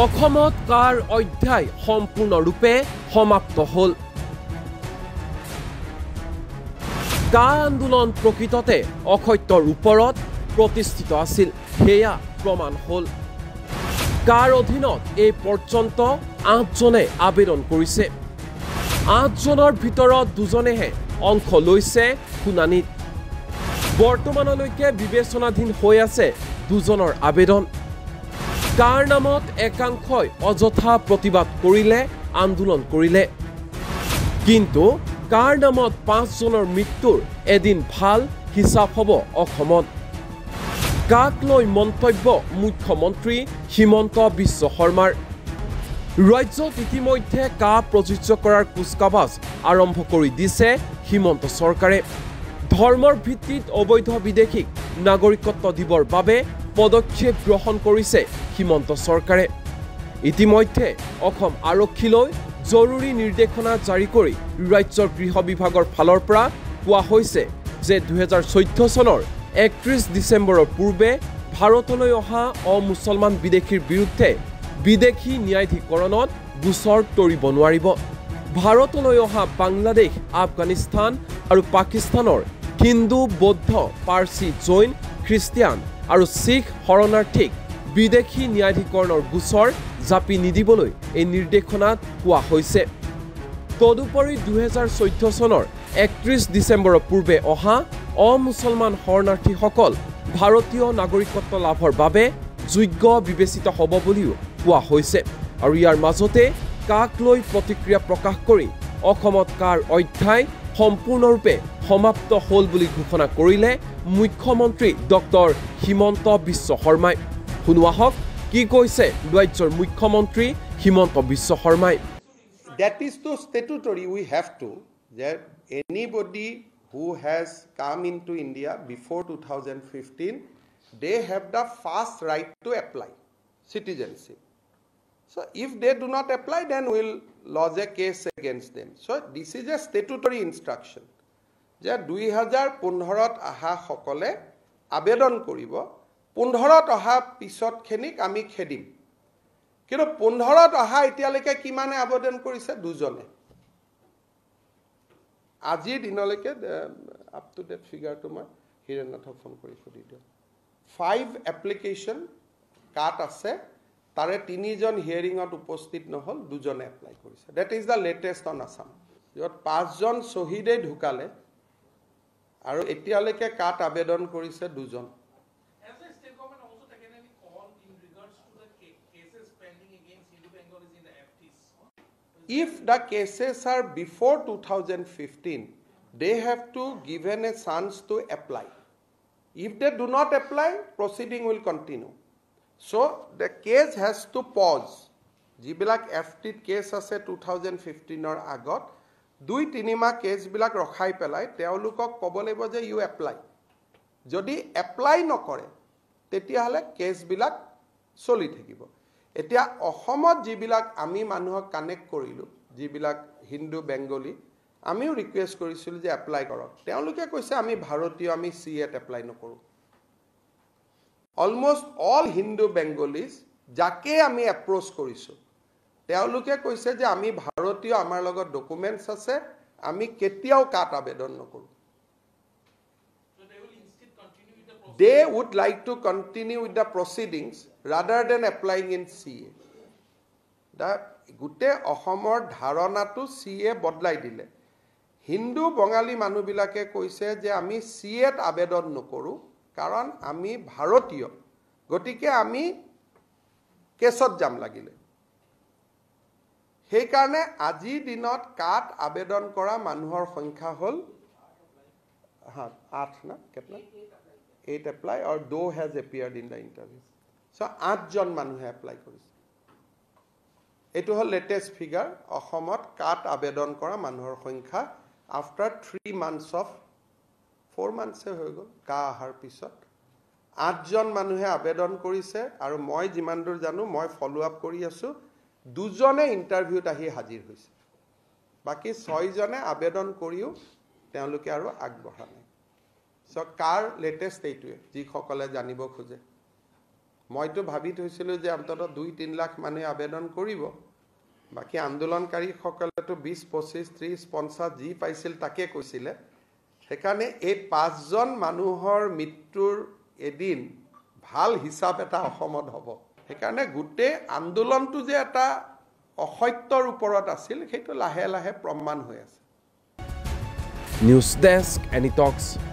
অসমত কাৰ অধ্যায় সম্পূৰ্ণৰূপে সমাপ্ত হল। কা আন্দোলন প্ৰকৃততে অসত্যৰ ওপৰত প্ৰতিষ্ঠিত আছিল, সেয়া প্ৰমাণ হল। কাৰ অধীনত এই পৰ্যন্ত 8জনে আবেদন কৰিছে। 8জনৰ ভিতৰত 2জনেহে অংশ লৈছে শুনানিত। বৰ্তমানলৈকে বিবেচনাধীন হৈ আছে 2জনৰ আবেদন। কাৰ নামত একাংশই অযথা প্ৰতিবাদ কৰিলে, আন্দোলন কৰিলে, কিন্তু কাৰ নামত 5জনৰ মৃত্যুৰ এদিন ভাল হিচাপ হ'ব অসমত। কাক লৈ মন্তব্য মুখ্যমন্ত্ৰী হিমন্ত বিশ্ব শৰ্মাৰ। ৰাজ্যত ইতিমধ্যে কা প্ৰযোজ্য কৰাৰ কুচকাৱাজ আৰম্ভ কৰি দিছে হিমন্ত চৰকাৰে। ধৰ্মৰ ভিত্তিত অবৈধ বিদেশীক নাগৰিকত্ব দিবৰ বাবে পদক্ষেপ গ্ৰহণ কৰিছে হিমন্ত চৰকাৰে। ইতিমধ্যে অসম আৰক্ষীলৈ জৰুৰী নিৰ্দেশনা জাৰি কৰি ৰাজ্যৰ গৃহ বিভাগৰ ফালৰ পৰা কোৱা হৈছে যে 2014 চনৰ 31 ডিচেম্বৰৰ পূৰ্বে ভাৰতলৈ অহা অমুছলমান বিদেশীৰ বিৰুদ্ধে বিদেশী ন্যায়াধিকৰণত গোচৰ তৰিব নোৱাৰিব। ভাৰতলৈ অহা বাংলাদেশ, আফগানিস্তান আৰু পাকিস্তানৰ হিন্দু, বৌদ্ধ, পাৰ্চী, জৈন, খ্ৰীষ্টিয়ান আৰু শিখ শৰণাৰ্থীক বিদেশী ন্যায়াধিকৰণৰ গোচৰ জাপি নিদিবলৈ এই নিৰ্দেশনাত কোৱা হৈছে। তদুপৰি 2014 চনৰ 31 ডিচেম্বৰৰ পূৰ্বে অহা অমুছলমান শৰণাৰ্থীসকল ভাৰতীয় নাগৰিকত্ব লাভৰ বাবে যোগ্য বিবেচিত হ'ব বুলিও কোৱা হৈছে। আৰু ইয়াৰ মাজতে কাক লৈ প্ৰতিক্ৰিয়া প্ৰকাশ কৰি অসমত কাৰ অধ্যায় সম্পূৰ্ণৰূপে সমাপ্ত হ'ল বুলি ঘোষণা কৰিলে মুখ্যমন্ত্ৰী ডক্টৰ হিমন্ত বিশ্ব শৰ্মাই। শুনোৱা হওক কি কৈছে ৰাজ্যৰ মুখ্যমন্ত্ৰী হিমন্ত বিশ্ব শৰ্মাই। That is to statutory we have to that anybody who has come into India before 2015 they have the first right to apply citizenship. So if they do not apply then we'll lodge a case against them. So this is a statutory instruction. যে 2015ত আহা সকলে আবেদন কৰিব, 15ত অহা পিছতখিনিক আমি খেদিম। কিন্তু 15ত অহা এতিয়ালৈকে কিমানে আবেদন কৰিছে? 2জনে। আজিৰ দিনলৈকে আপ টু ডেট ফিগাৰটো মই হিৰেণনাথক ফোন কৰি সুধি দিওঁ। 5 এপ্লিকেশ্যন কাট আছে, তাৰে 3জন হিয়াৰিঙত উপস্থিত নহ'ল, 2জনে এপ্লাই কৰিছে। Date is the latest on Assam. য'ত 5জন শ্বহীদে ঢুকালে আৰু এতিয়ালৈকে কাট আবেদন কৰিছে 2জন। If the cases are before 2015, they have to given a chance to apply. If they do not apply, proceeding will continue. So the case has to pause. যিবিলাক FT case আছে 2015 আগত 2-3 মাহ কেছবিলাক ৰখাই পেলাই তেওঁলোকক ক'ব লাগিব যে ইউ এপ্লাই। যদি এপ্লাই নকৰে তেতিয়াহ'লে কেছবিলাক চলি থাকিব। এতিয়া অসমত যিবিলাক আমি মানুহক কানেক্ট কৰিলোঁ, যিবিলাক হিন্দু, বেংগলী, আমিও ৰিকুৱেষ্ট কৰিছিলোঁ যে এপ্লাই কৰক। তেওঁলোকে কৈছে আমি ভাৰতীয়, আমি CAত এপ্লাই নকৰোঁ। অলমষ্ট অল হিন্দু বেংগলীজ যাকে আমি এপ্ৰ'চ কৰিছোঁ তেওঁলোকে কৈছে যে আমি ভাৰতীয়, আমাৰ লগত ডকুমেণ্টছ আছে, আমি কেতিয়াও কাট আবেদন নকৰোঁ। They would like to continue with the proceedings rather than applying in CA. গোটেই অসমৰ ধাৰণাটো CA বদলাই দিলে। হিন্দু বঙালী মানুহবিলাকে কৈছে যে আমি CAত আবেদন নকৰোঁ কাৰণ আমি ভাৰতীয়, গতিকে আমি কেছত যাম লাগিলে। সেইকাৰণে আজিৰ দিনত কাট আবেদন কৰা মানুহৰ সংখ্যা হ'ল 8 না কেতনা 8 apply or 2 has appeared in the interview. So 8জন মানুহে এপ্লাই কৰিছে। এইটো হ'ল লেটেষ্ট ফিগাৰ অসমত কাট আবেদন কৰা মানুহৰ সংখ্যা আফটাৰ 3 months of 4 months হৈ গ'ল কা অহাৰ পিছত। 8জন মানুহে আবেদন কৰিছে আৰু মই যিমান দূৰ জানো, মই ফলো আপ কৰি আছোঁ, 2জনে ইণ্টাৰভিউত আহি হাজিৰ হৈছে। বাকী 6জনে আবেদন কৰিও তেওঁলোকে আৰু আগবঢ়া নাই। চ' কাৰ লেটেষ্ট এইটোৱে যিসকলে জানিব খোজে। মইতো ভাবি থৈছিলোঁ যে অন্ততঃ 2-3 লাখ মানুহে আবেদন কৰিব বাকি আন্দোলনকাৰীসকলেতো 20, 25, 30, 50 যি পাইছিল তাকে কৈছিলে সেইকাৰণে এই 5 জন মানুহৰ মৃত্যুৰ এদিন ভাল হিচাপ এটা অসমত হ'ব সেইকাৰণে গোটেই আন্দোলনটো যে এটা অসত্যৰ ওপৰত আছিল সেইটো লাহে লাহে প্ৰমাণ হৈ আছে নিউজ ডেস্ক এনি টক্স